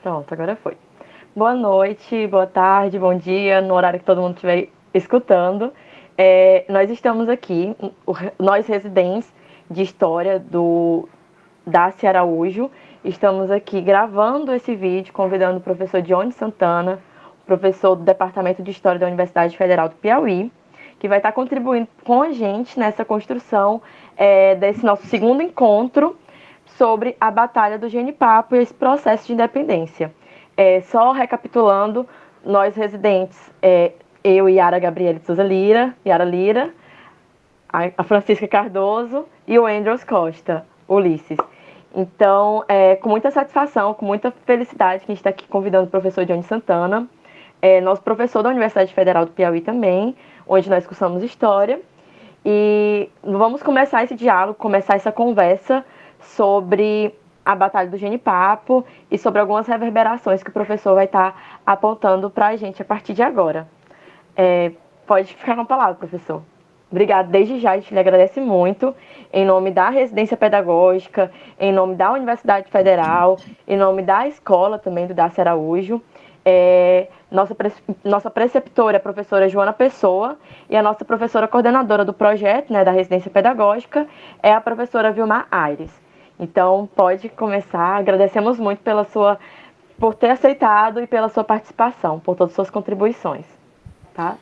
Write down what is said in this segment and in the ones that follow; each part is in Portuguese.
Pronto, agora foi. Boa noite, boa tarde, bom dia, no horário que todo mundo estiver escutando. Nós estamos aqui, nós residentes de História da Araújo, estamos aqui gravando esse vídeo, convidando o professor Dione Santana, professor do Departamento de História da Universidade Federal do Piauí, que vai estar contribuindo com a gente nessa construção desse nosso segundo encontro sobre a Batalha do Genipapo e esse processo de independência. Só recapitulando, nós residentes, eu e Yara Gabriele de Souza Lira, Yara Lira, a Francisca Cardoso e o Andrews Costa, Ulisses. Então, com muita satisfação, com muita felicidade que a gente está aqui convidando o professor Johnny Santana, nosso professor da Universidade Federal do Piauí também, onde nós cursamos História. E vamos começar esse diálogo, começar essa conversa sobre a Batalha do Genipapo e sobre algumas reverberações que o professor vai estar apontando para a gente a partir de agora. Pode ficar com a palavra, professor. Obrigada desde já, a gente lhe agradece muito, em nome da residência pedagógica, em nome da Universidade Federal, em nome da escola também do Dácio Araújo. Nossa preceptora é a professora Joana Pessoa e a nossa professora coordenadora do projeto, né, da residência pedagógica, é a professora Vilmar Aires. Então, pode começar. Agradecemos muito por ter aceitado e pela sua participação, por todas as suas contribuições. Tá?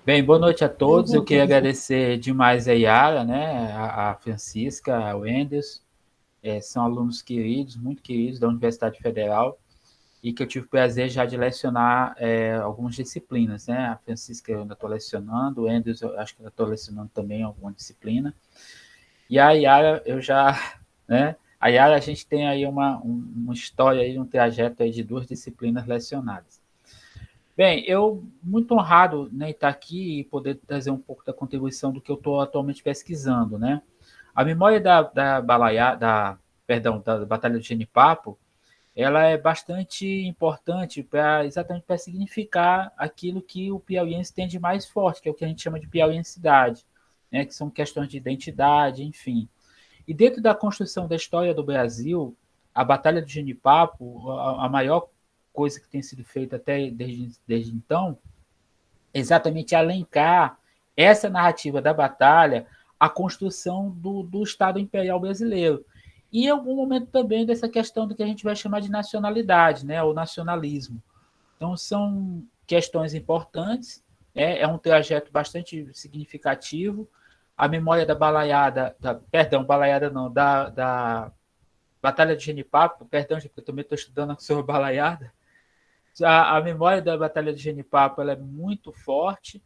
Bem, boa noite a todos. Eu queria agradecer demais a Yara, né, a Francisca, a Wenders. São alunos queridos, muito queridos da Universidade Federal e que eu tive o prazer já de lecionar algumas disciplinas, né? A Francisca eu ainda estou lecionando, o Wenders eu acho que ainda estou lecionando também alguma disciplina. E a Yara eu já, né? A Yara a gente tem aí uma história aí, um trajeto aí de 2 disciplinas lecionadas. Bem, eu muito honrado, né, estar aqui e poder trazer um pouco da contribuição do que eu estou atualmente pesquisando, né? A memória da Batalha do Genipapo, ela é bastante importante para exatamente para significar aquilo que o piauiense tem de mais forte, que é o que a gente chama de piauiensidade, né, que são questões de identidade, enfim. E dentro da construção da história do Brasil, a Batalha do Genipapo, a maior coisa que tem sido feita até desde então, é exatamente alencar essa narrativa da batalha, a construção do Estado Imperial Brasileiro. E em algum momento também dessa questão do que a gente vai chamar de nacionalidade, né, ou nacionalismo. Então, são questões importantes, é um trajeto bastante significativo. A memória da balaiada, balaiada não, da Batalha de Genipapo, perdão, porque eu também estou estudando sobre balaiada. A memória da Batalha de Genipapo ela é muito forte,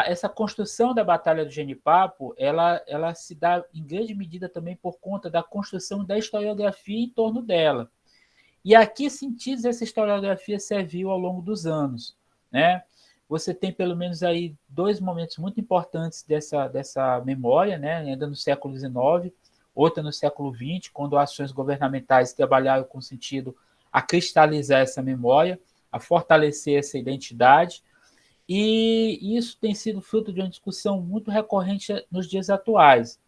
essa construção da Batalha do Genipapo ela se dá em grande medida também por conta da construção da historiografia em torno dela. E a que sentidos essa historiografia serviu ao longo dos anos, né? Você tem pelo menos aí 2 momentos muito importantes dessa memória, né? Ainda no século XIX, outra no século XX, quando ações governamentais trabalharam com sentido a cristalizar essa memória, a fortalecer essa identidade, e isso tem sido fruto de uma discussão muito recorrente nos dias atuais.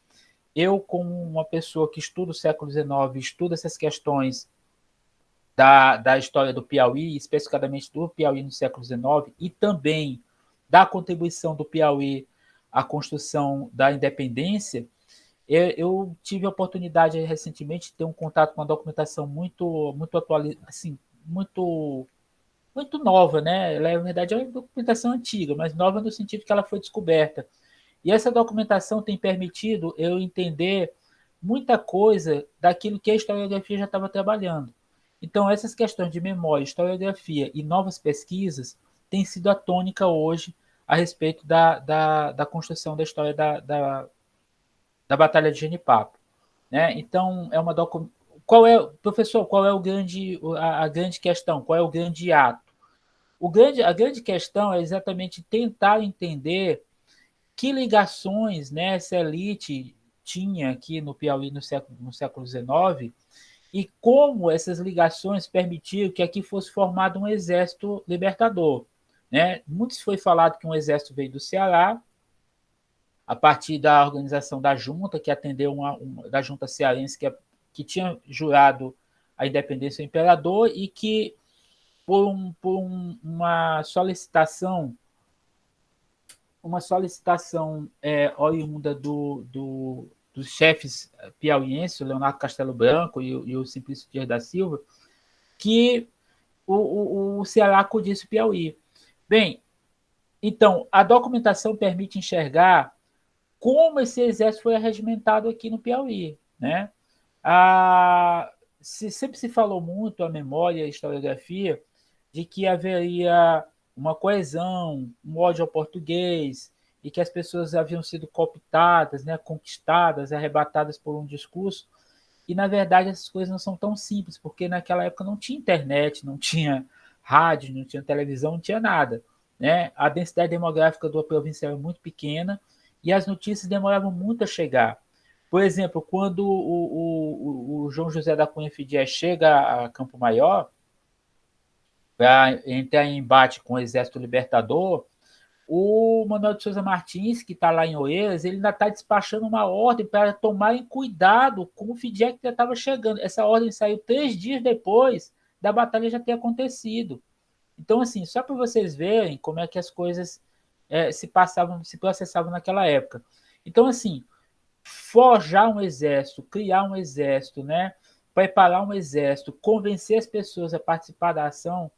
Eu, como uma pessoa que estuda o século XIX, estuda essas questões da história do Piauí, especificamente do Piauí no século XIX, e também da contribuição do Piauí à construção da independência, eu tive a oportunidade recentemente de ter um contato com uma documentação muito assim, muito nova, né? Ela, na verdade, é uma documentação antiga, mas nova no sentido que ela foi descoberta. E essa documentação tem permitido eu entender muita coisa daquilo que a historiografia já estava trabalhando. Então, essas questões de memória, historiografia e novas pesquisas têm sido a tônica hoje a respeito da construção da história da Batalha de Genipapo. Né? Então, é uma professor, qual é a grande questão? Qual é o grande ato? A grande questão é exatamente tentar entender que ligações, né, essa elite tinha aqui no Piauí no século XIX e como essas ligações permitiram que aqui fosse formado um exército libertador. Né? Muitos foi falado que um exército veio do Ceará, a partir da organização da junta, que atendeu da junta cearense, que tinha jurado a independência do imperador e que, uma solicitação oriunda dos chefes piauienses, o Leonardo Castelo Branco e o Simplício Dias da Silva, que o Ceará acudisse o Piauí. Bem, então, a documentação permite enxergar como esse exército foi arregimentado aqui no Piauí, né? Sempre se falou muito, a memória e a historiografia, de que haveria uma coesão, um ódio ao português, e que as pessoas haviam sido cooptadas, né, conquistadas, arrebatadas por um discurso. E, na verdade, essas coisas não são tão simples, porque naquela época não tinha internet, não tinha rádio, não tinha televisão, não tinha nada, né? A densidade demográfica da província era muito pequena e as notícias demoravam muito a chegar. Por exemplo, quando o João José da Cunha Fidias chega a Campo Maior para entrar em embate com o Exército Libertador, o Manuel de Souza Martins, que está lá em Oeiras, ele ainda está despachando uma ordem para tomarem cuidado com o Fidias que já estava chegando. Essa ordem saiu 3 dias depois da batalha já ter acontecido. Então, assim, só para vocês verem como é que as coisas se processavam naquela época. Então, assim, forjar um exército, criar um exército, né, preparar um exército, convencer as pessoas a participar da ação,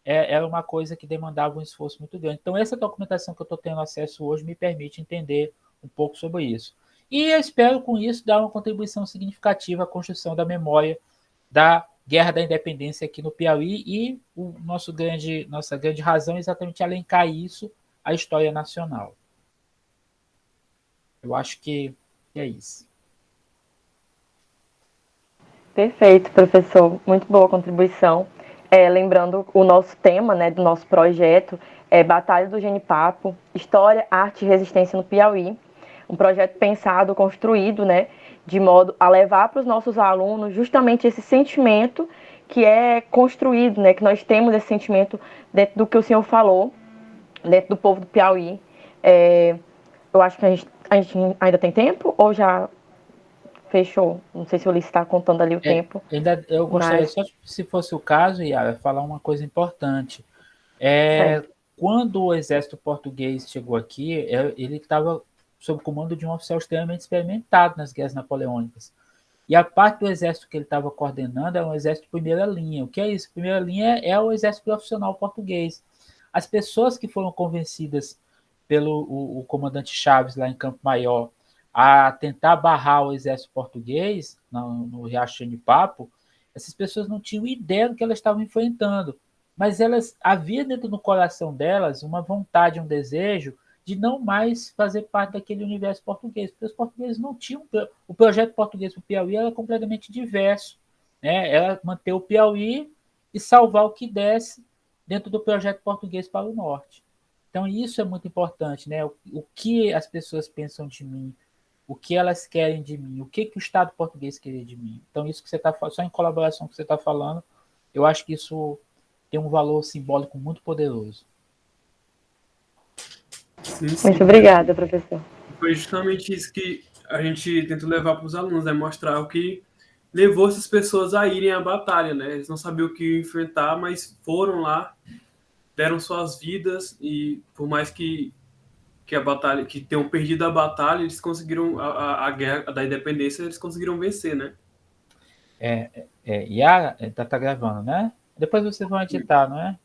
era uma coisa que demandava um esforço muito grande. Então, essa documentação que eu estou tendo acesso hoje me permite entender um pouco sobre isso. E eu espero, com isso, dar uma contribuição significativa à construção da memória da Guerra da Independência aqui no Piauí, e nossa grande razão é exatamente alencar isso à história nacional. Eu acho que é isso. Perfeito, professor. Muito boa contribuição. Lembrando o nosso tema, né, do nosso projeto é Batalha do Genipapo, História, Arte e Resistência no Piauí. Um projeto pensado, construído, né, de modo a levar para os nossos alunos justamente esse sentimento que é construído, né, que nós temos esse sentimento dentro do que o senhor falou, dentro do povo do Piauí. Eu acho que a gente ainda tem tempo ou já fechou? Não sei se o Ulisses está contando ali o tempo. Eu gostaria, só se fosse o caso, Yara, falar uma coisa importante. Quando o exército português chegou aqui, ele estava sob o comando de um oficial extremamente experimentado nas guerras napoleônicas. E a parte do exército que ele estava coordenando era um exército de primeira linha. O que é isso? Primeira linha é o exército profissional português. As pessoas que foram convencidas pelo o comandante Chaves lá em Campo Maior a tentar barrar o exército português no Riacho de Papo, essas pessoas não tinham ideia do que elas estavam enfrentando, mas elas havia dentro do coração delas uma vontade, um desejo de não mais fazer parte daquele universo português, porque os portugueses não tinham o projeto português para o Piauí era completamente diverso, né? Era manter o Piauí e salvar o que desse dentro do projeto português para o norte. Então isso é muito importante, né? O que as pessoas pensam de mim, o que elas querem de mim, o que o Estado português queria de mim. Então, isso que você está só em colaboração que você está falando, eu acho que isso tem um valor simbólico muito poderoso. Sim. Muito obrigada, professor. Foi justamente isso que a gente tentou levar para os alunos, né? Mostrar o que levou essas pessoas a irem à batalha, né? Eles não sabiam o que enfrentar, mas foram lá, deram suas vidas e por mais que a batalha, que tenham perdido a batalha, eles conseguiram a guerra da independência, eles conseguiram vencer, né? Yara, tá gravando, né? Depois vocês vão editar, não é?